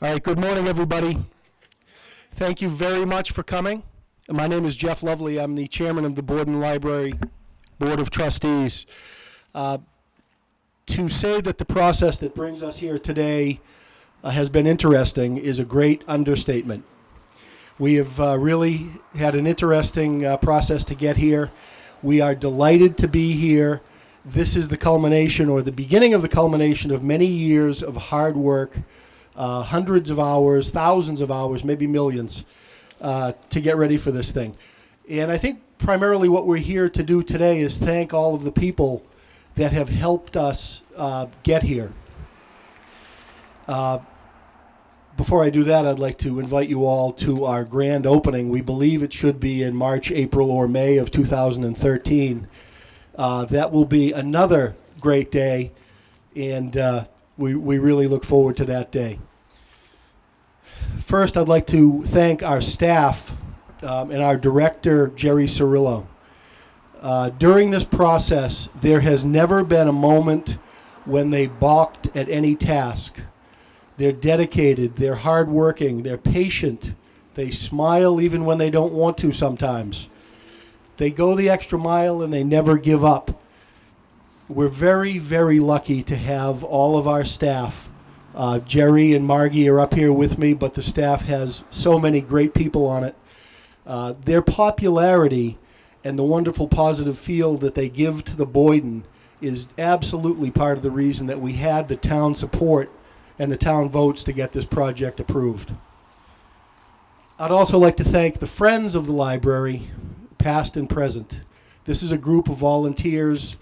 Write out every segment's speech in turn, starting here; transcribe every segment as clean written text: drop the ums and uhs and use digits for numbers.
All right, good morning, everybody. Thank you very much for coming. My name is Jeff Lovely. I'm the chairman of the Boyden Library Board of Trustees. To say that the process that brings us here today has been interesting is a great understatement. We have really had an interesting process to get here. We are delighted to be here. This is the culmination or the beginning of the culmination of many years of hard work, hundreds of hours, thousands of hours, maybe millions, to get ready for this thing. And I think primarily what we're here to do today is thank all of the people that have helped us get here. Before I do that, I'd like to invite you all to our grand opening. We believe it should be in March, April, or May of 2013. That will be another great day, and we really look forward to that day. First, I'd like to thank our staff and our director, Jerry Cirillo. During this process, there has never been a moment when they balked at any task. They're dedicated, they're hardworking, they're patient, they smile even when they don't want to sometimes. They go the extra mile and they never give up. We're very, very lucky to have all of our staff. Jerry and Margie are up here with me, but the staff has so many great people on it. Their popularity and the wonderful positive feel that they give to the Boyden is absolutely part of the reason that we had the town support and the town votes to get this project approved. I'd also like to thank the friends of the library, past and present. This is a group of volunteers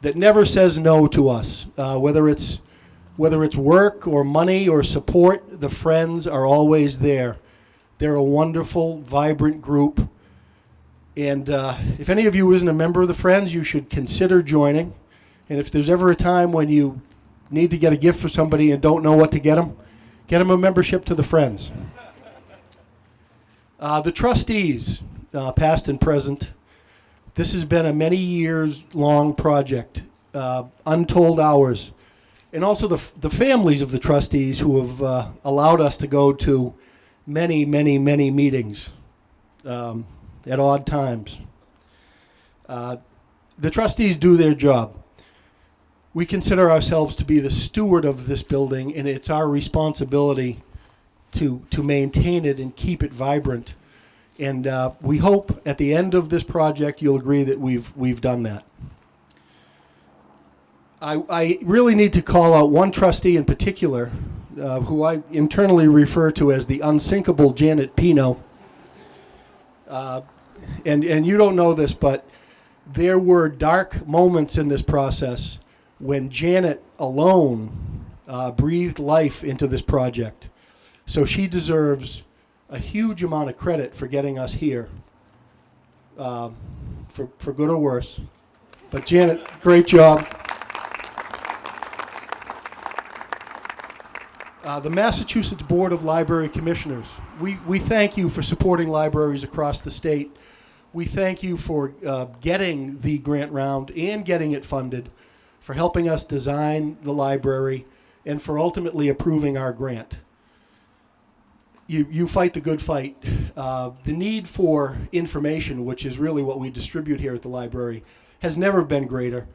that never says no to us. Whether it's work or money or support, the friends are always there. They're a wonderful, vibrant group. And if any of you isn't a member of the Friends, you should consider joining. And if there's ever a time when you need to get a gift for somebody and don't know what to get them a membership to the Friends. The trustees, past and present, this has been a many years long project, untold hours. And also the families of the trustees who have allowed us to go to many, many, many meetings at odd times. The trustees do their job. We consider ourselves to be the steward of this building, and it's our responsibility to maintain it and keep it vibrant. And we hope at the end of this project you'll agree that we've done that. I really need to call out one trustee in particular, who I internally refer to as the unsinkable Janet Pino. And you don't know this, but there were dark moments in this process when Janet alone breathed life into this project. So she deserves a huge amount of credit for getting us here, for good or worse. But Janet, great job. The Massachusetts Board of Library Commissioners, we thank you for supporting libraries across the state. We thank you for getting the grant round and getting it funded, for helping us design the library, and for ultimately approving our grant. You fight the good fight. The need for information, which is really what we distribute here at the library, has never been greater.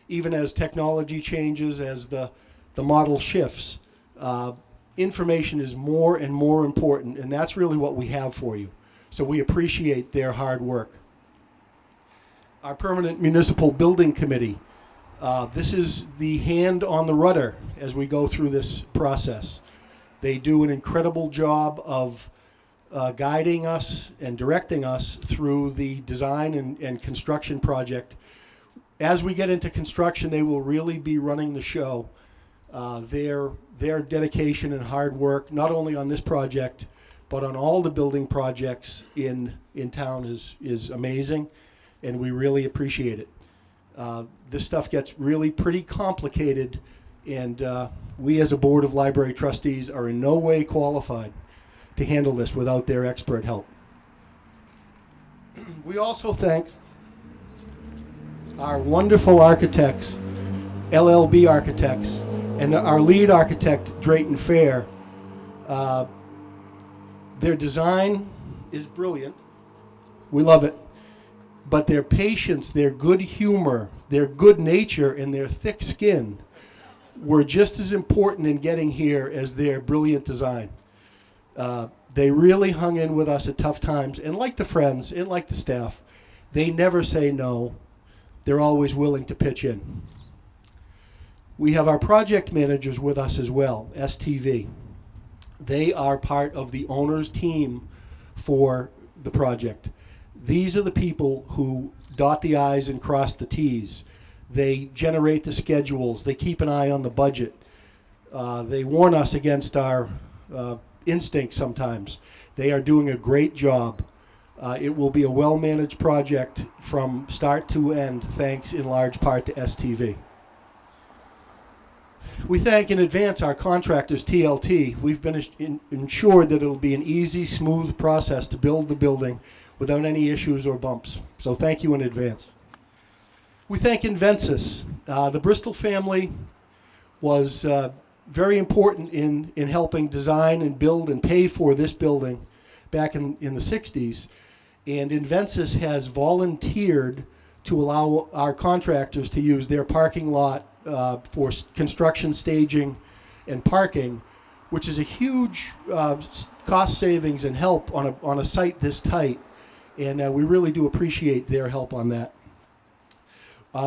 Even as technology changes, as the model shifts, information is more and more important, and that's really what we have for you. So we appreciate their hard work. Our Permanent Municipal Building Committee, this is the hand on the rudder as we go through this process. They do an incredible job of guiding us and directing us through the design and construction project. As we get into construction, they will really be running the show. Their dedication and hard work, not only on this project, but on all the building projects in town is amazing, and we really appreciate it. This stuff gets really pretty complicated, and we as a board of library trustees are in no way qualified to handle this without their expert help. We also thank our wonderful architects, LLB architects, and our lead architect, Drayton Fair, Uh, their design is brilliant. We love it. But their patience, their good humor, their good nature, and their thick skin were just as important in getting here as their brilliant design. They really hung in with us at tough times, and like the friends, and like the staff, they never say no. They're always willing to pitch in. We have our project managers with us as well, STV. They are part of the owner's team for the project. These are the people who dot the I's and cross the T's. They generate the schedules. They keep an eye on the budget. They warn us against our instinct sometimes. They are doing a great job. It will be a well-managed project from start to end, thanks in large part to STV. We thank in advance our contractors, TLT. We've been ensured that it'll be an easy, smooth process to build the building without any issues or bumps. So thank you in advance. We thank Invencis. The Bristol family was very important in helping design and build and pay for this building back in the 60s. And Invencis has volunteered to allow our contractors to use their parking lot for construction staging and parking, which is a huge cost savings and help on a site this tight. And we really do appreciate their help on that.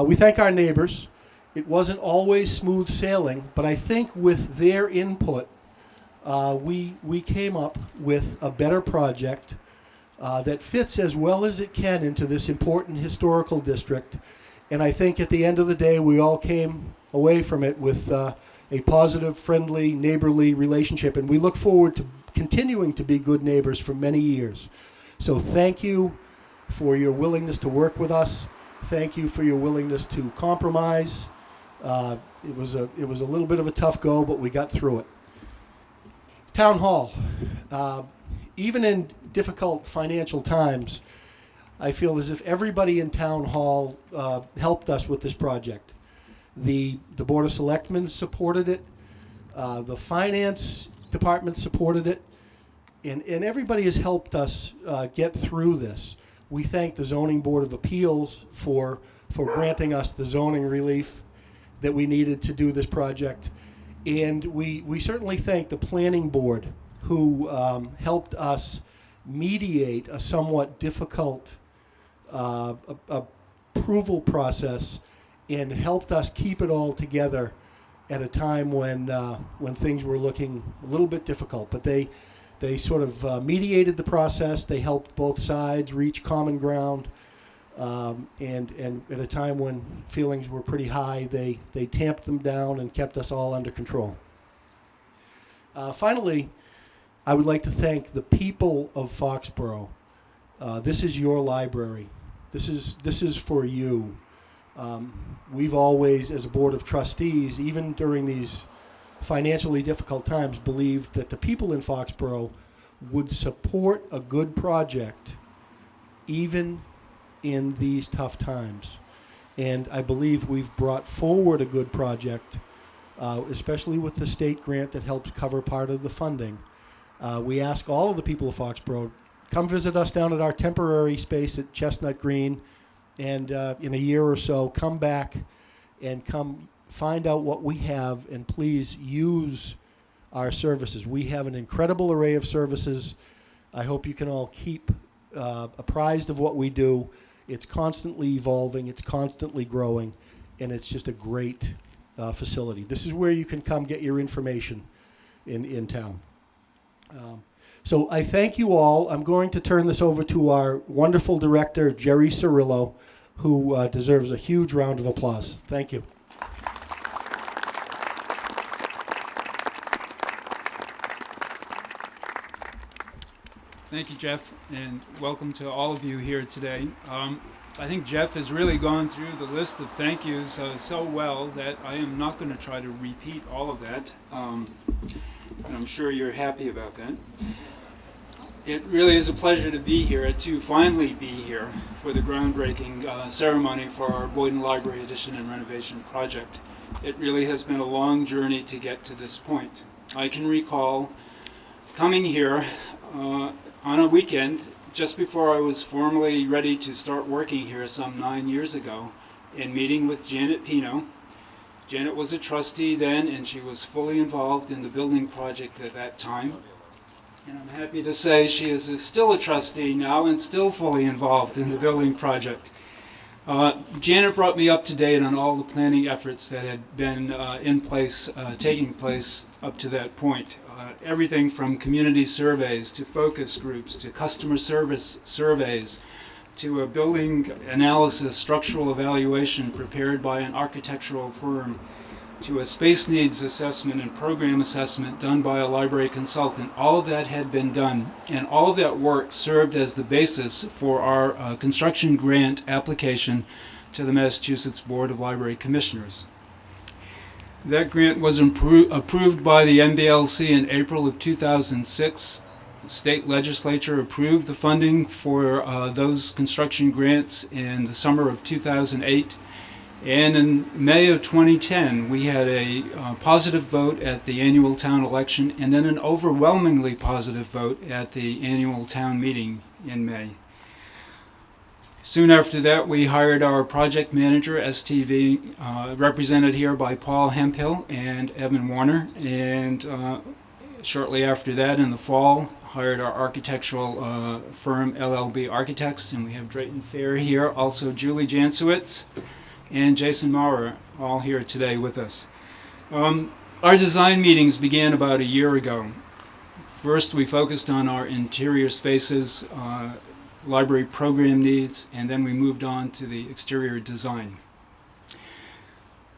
We thank our neighbors. It wasn't always smooth sailing, but I think with their input, we came up with a better project that fits as well as it can into this important historical district. And I think at the end of the day, we all came away from it with a positive, friendly, neighborly relationship. And we look forward to continuing to be good neighbors for many years. So thank you for your willingness to work with us. Thank you for your willingness to compromise. It was a little bit of a tough go, but we got through it. Town Hall. Even in difficult financial times, I feel as if everybody in Town Hall helped us with this project. The Board of Selectmen supported it. The Finance Department supported it. And everybody has helped us get through this. We thank the Zoning Board of Appeals for granting us the zoning relief that we needed to do this project. And we certainly thank the Planning Board who helped us mediate a somewhat difficult approval process and helped us keep it all together at a time when things were looking a little bit difficult. But they sort of mediated the process. They helped both sides reach common ground. And at a time when feelings were pretty high, they tamped them down and kept us all under control. Finally, I would like to thank the people of Foxborough. This is your library. This is for you. We've always, as a board of trustees, even during these financially difficult times, believed that the people in Foxborough would support a good project even in these tough times. And I believe we've brought forward a good project, especially with the state grant that helps cover part of the funding. We ask all of the people of Foxborough, come visit us down at our temporary space at Chestnut Green, and in a year or so, come back and come find out what we have, and please use our services. We have an incredible array of services. I hope you can all keep apprised of what we do. It's constantly evolving, it's constantly growing, and it's just a great facility. This is where you can come get your information in town. So I thank you all. I'm going to turn this over to our wonderful director, Jerry Cirillo, who deserves a huge round of applause. Thank you. Thank you, Jeff, and welcome to all of you here today. I think Jeff has really gone through the list of thank yous so well that I am not going to try to repeat all of that, and I'm sure you're happy about that. It really is a pleasure to be here, to finally be here for the groundbreaking ceremony for our Boyden Library Addition and Renovation project. It really has been a long journey to get to this point. I can recall coming here on a weekend just before I was formally ready to start working here some 9 years ago, and meeting with Janet Pino. Janet was a trustee then, and she was fully involved in the building project at that time. And I'm happy to say she is still a trustee now and still fully involved in the building project. Janet brought me up to date on all the planning efforts that had been in place, taking place up to that point. Everything from community surveys to focus groups to customer service surveys to a building analysis structural evaluation prepared by an architectural firm to a space needs assessment and program assessment done by a library consultant. All of that had been done, and all of that work served as the basis for our construction grant application to the Massachusetts Board of Library Commissioners. That grant was approved by the MBLC in April of 2006. The state legislature approved the funding for those construction grants in the summer of 2008. And in May of 2010, we had a positive vote at the annual town election, and then an overwhelmingly positive vote at the annual town meeting in May. Soon after that, we hired our project manager, STV, represented here by Paul Hemphill and Evan Warner. And shortly after that, in the fall, hired our architectural firm, LLB Architects, and we have Drayton Fair here, also Julie Jansowitz and Jason Maurer, all here today with us. Our design meetings began about a year ago. First, we focused on our interior spaces, library program needs, and then we moved on to the exterior design.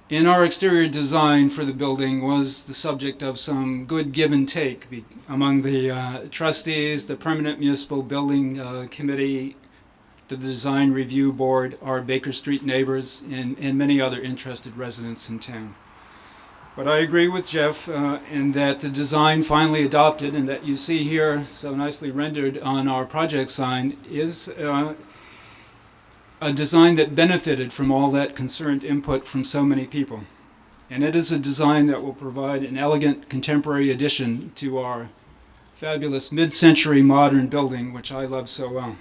In our exterior design for the building was the subject of some good give and take among the trustees, the Permanent Municipal Building Committee, the Design Review Board, our Baker Street neighbors, and many other interested residents in town. But I agree with Jeff in that the design finally adopted and that you see here so nicely rendered on our project sign is a design that benefited from all that concerned input from so many people. And it is a design that will provide an elegant contemporary addition to our fabulous mid-century modern building, which I love so well.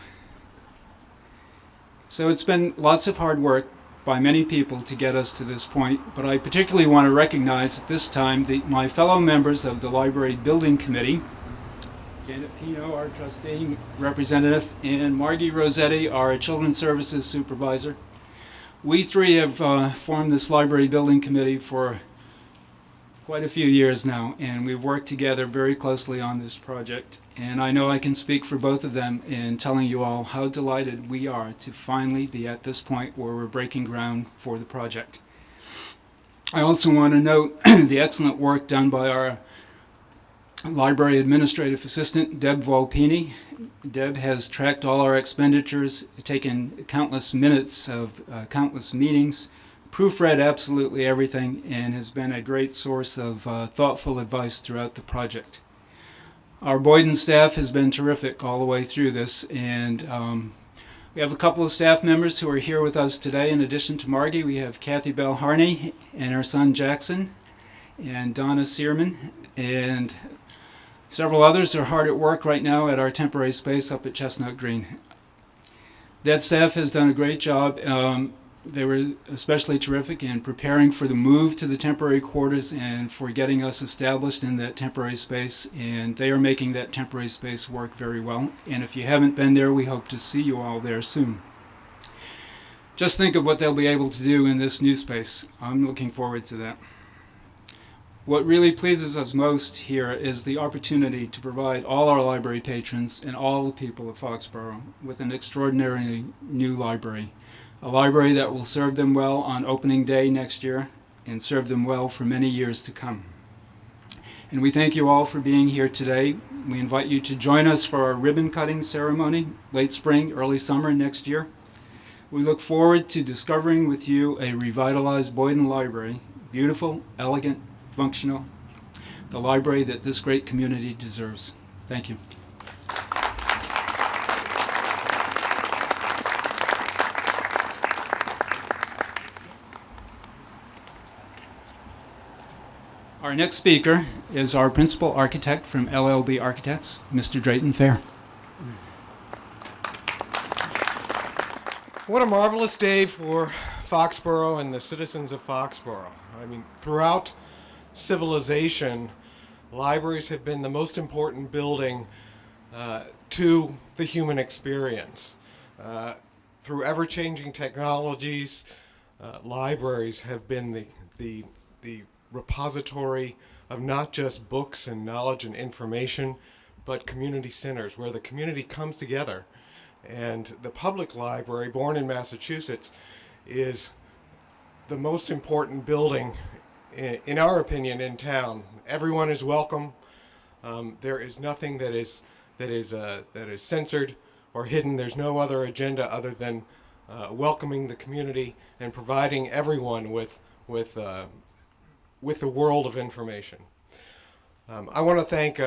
So it's been lots of hard work by many people to get us to this point, but I particularly want to recognize at this time my fellow members of the Library Building Committee, Janet Pino, our trustee representative, and Margie Rossetti, our Children's Services Supervisor. We three have formed this Library Building Committee for quite a few years now, and we've worked together very closely on this project. And I know I can speak for both of them in telling you all how delighted we are to finally be at this point where we're breaking ground for the project. I also want to note the excellent work done by our library administrative assistant, Deb Volpini. Deb has tracked all our expenditures, taken countless minutes of countless meetings, proofread absolutely everything, and has been a great source of thoughtful advice throughout the project. Our Boyden staff has been terrific all the way through this, and we have a couple of staff members who are here with us today. In addition to Margie, we have Kathy Bell Harney and her son Jackson, and Donna Searman, and several others are hard at work right now at our temporary space up at Chestnut Green. That staff has done a great job. They were especially terrific in preparing for the move to the temporary quarters and for getting us established in that temporary space, and they are making that temporary space work very well. And if you haven't been there, we hope to see you all there soon. Just think of what they'll be able to do in this new space. I'm looking forward to that. What really pleases us most here is the opportunity to provide all our library patrons and all the people of Foxborough with an extraordinary new library. A library that will serve them well on opening day next year and serve them well for many years to come. And we thank you all for being here today. We invite you to join us for our ribbon cutting ceremony, late spring, early summer next year. We look forward to discovering with you a revitalized Boyden Library, beautiful, elegant, functional, the library that this great community deserves. Thank you. Our next speaker is our principal architect from LLB Architects, Mr. Drayton Fair. What a marvelous day for Foxborough and the citizens of Foxborough. I mean, throughout civilization, libraries have been the most important building to the human experience. Through ever-changing technologies, libraries have been the repository of not just books and knowledge and information, but community centers where the community comes together. And the public library, born in Massachusetts, is the most important building, in our opinion, in town. Everyone is welcome. There is nothing that is censored or hidden. There's no other agenda other than welcoming the community and providing everyone with the world of information. I want to thank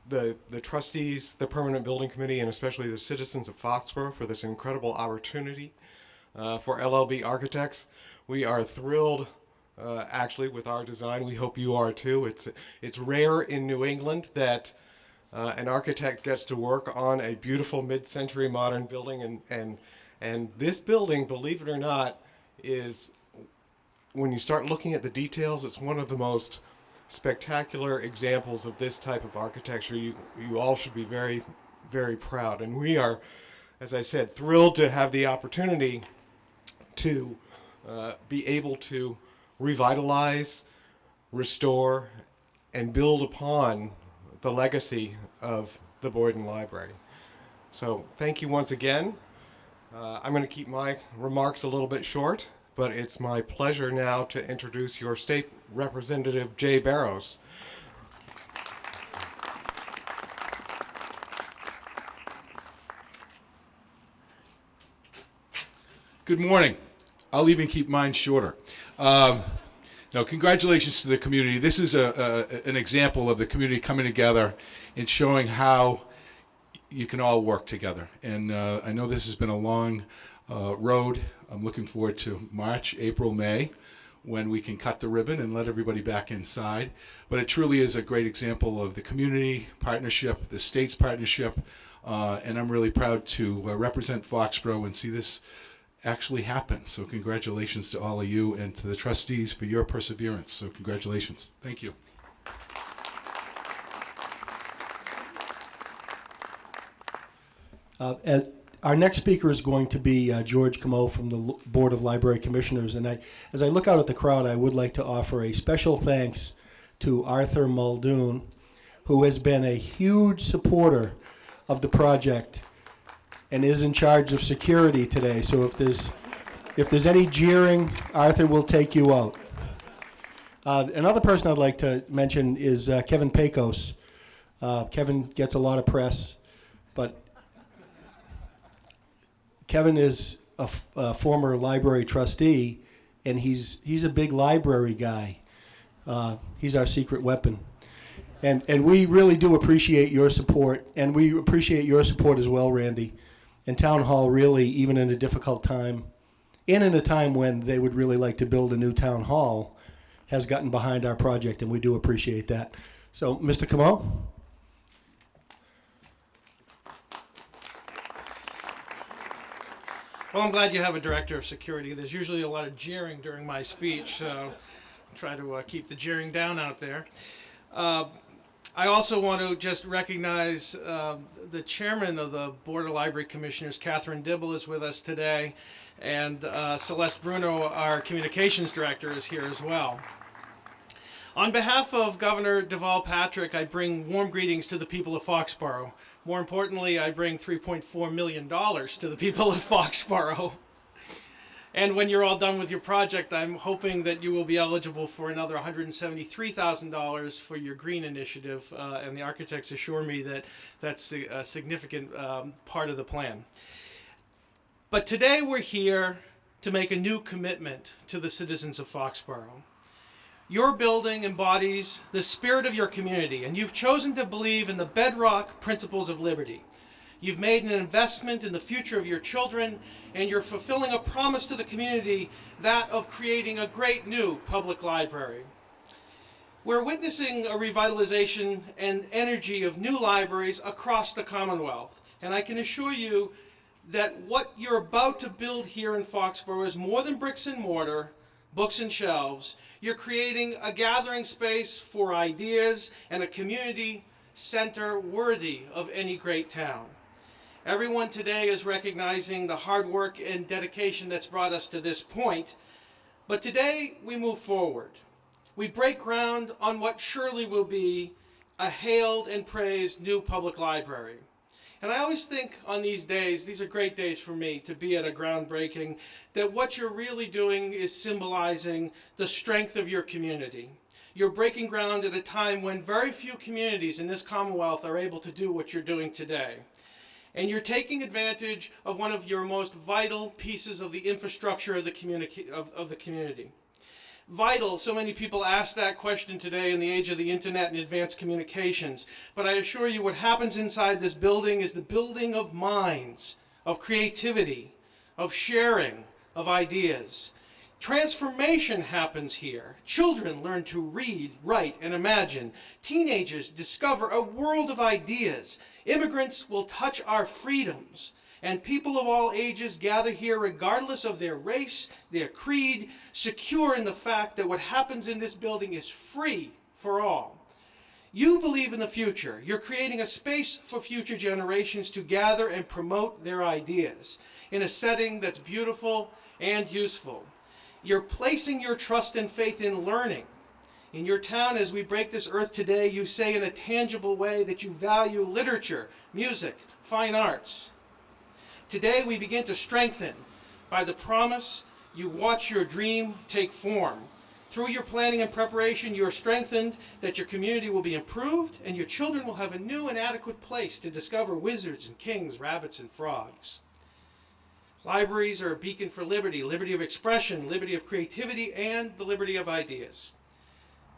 the trustees, the Permanent Building Committee, and especially the citizens of Foxborough for this incredible opportunity for LLB Architects. We are thrilled, actually, with our design. We hope you are too. It's rare in New England that an architect gets to work on a beautiful mid-century modern building, and this building, believe it or not, is, when you start looking at the details, it's one of the most spectacular examples of this type of architecture. You all should be very, very proud. And we are, as I said, thrilled to have the opportunity to be able to revitalize, restore, and build upon the legacy of the Boyden Library. So thank you once again. I'm going to keep my remarks a little bit short, but it's my pleasure now to introduce your State Representative Jay Barrows. Good morning. I'll even keep mine shorter. No, congratulations to the community. This is an example of the community coming together and showing how you can all work together. And I know this has been a long road. I'm looking forward to March, April, May, when we can cut the ribbon and let everybody back inside. But it truly is a great example of the community partnership, the state's partnership, and I'm really proud to represent Foxborough and see this actually happen. So congratulations to all of you and to the trustees for your perseverance. So congratulations. Thank you. Our next speaker is going to be George Camo from the Board of Library Commissioners. And as I look out at the crowd, I would like to offer a special thanks to Arthur Muldoon, who has been a huge supporter of the project and is in charge of security today. So if there's any jeering, Arthur will take you out. Another person I'd like to mention is Kevin Pecos. Kevin gets a lot of press, but Kevin is a former library trustee, and he's a big library guy. He's our secret weapon. And we really do appreciate your support, and we appreciate your support as well, Randy. And Town Hall really, even in a difficult time, and in a time when they would really like to build a new Town Hall, has gotten behind our project, and we do appreciate that. So, Mr. Camo? Well, I'm glad you have a director of security. There's usually a lot of jeering during my speech, so try to keep the jeering down out there. I also want to just recognize the chairman of the Board of Library Commissioners, Catherine Dibble, is with us today, and Celeste Bruno, our communications director, is here as well. On behalf of Governor Deval Patrick, I bring warm greetings to the people of Foxborough. More importantly, I bring $3.4 million to the people of Foxborough. And when you're all done with your project, I'm hoping that you will be eligible for another $173,000 for your green initiative, and the architects assure me that that's a significant part of the plan. But today we're here to make a new commitment to the citizens of Foxborough. Your building embodies the spirit of your community, and you've chosen to believe in the bedrock principles of liberty. You've made an investment in the future of your children, and you're fulfilling a promise to the community, that of creating a great new public library. We're witnessing a revitalization and energy of new libraries across the Commonwealth. And I can assure you that what you're about to build here in Foxborough is more than bricks and mortar, books and shelves. You're creating a gathering space for ideas and a community center worthy of any great town. Everyone today is recognizing the hard work and dedication that's brought us to this point. But today we move forward. We break ground on what surely will be a hailed and praised new public library. And I always think on these days, these are great days for me to be at a groundbreaking, that what you're really doing is symbolizing the strength of your community. You're breaking ground at a time when very few communities in this Commonwealth are able to do what you're doing today. And you're taking advantage of one of your most vital pieces of the infrastructure of the community. Vital, so many people ask that question today in the age of the internet and advanced communications. But I assure you what happens inside this building is the building of minds, of creativity, of sharing, of ideas. Transformation happens here. Children learn to read, write, and imagine. Teenagers discover a world of ideas. Immigrants will touch our freedoms. And people of all ages gather here regardless of their race, their creed, secure in the fact that what happens in this building is free for all. You believe in the future. You're creating a space for future generations to gather and promote their ideas in a setting that's beautiful and useful. You're placing your trust and faith in learning. In your town, as we break this earth today, you say in a tangible way that you value literature, music, fine arts. Today we begin to strengthen by the promise you watch your dream take form. Through your planning and preparation, you are strengthened that your community will be improved and your children will have a new and adequate place to discover wizards and kings, rabbits and frogs. Libraries are a beacon for liberty, liberty of expression, liberty of creativity, and the liberty of ideas.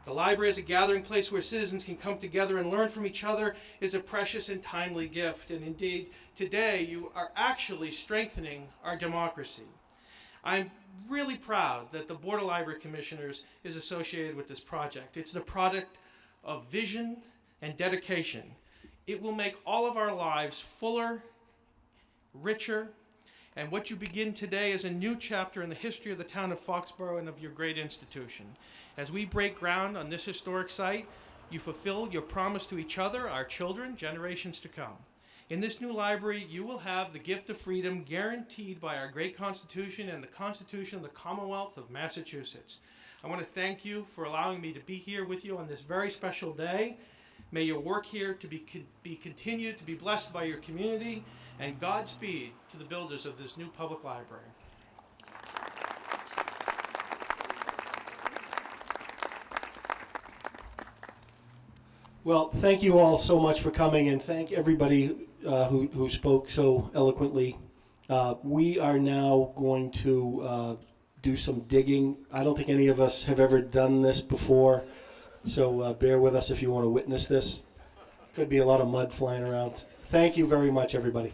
The library as a gathering place where citizens can come together and learn from each other is a precious and timely gift. And indeed, today you are actually strengthening our democracy. I'm really proud that the Board of Library Commissioners is associated with this project. It's the product of vision and dedication. It will make all of our lives fuller, richer, and what you begin today is a new chapter in the history of the town of Foxborough and of your great institution. As we break ground on this historic site, you fulfill your promise to each other, our children, generations to come. In this new library, you will have the gift of freedom guaranteed by our great Constitution and the Constitution of the Commonwealth of Massachusetts. I want to thank you for allowing me to be here with you on this very special day. May your work here to be continued to be blessed by your community, and Godspeed to the builders of this new public library. Well, thank you all so much for coming, and thank everybody who spoke so eloquently. We are now going to do some digging. I don't think any of us have ever done this before, so bear with us if you want to witness this. Could be a lot of mud flying around. Thank you very much, everybody.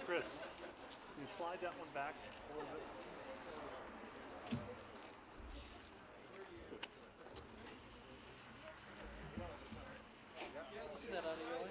Chris, can you slide that one back a little bit? Is that out of your way?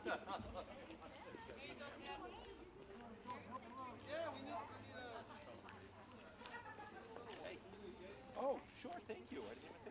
Oh, sure, thank you. I didn't even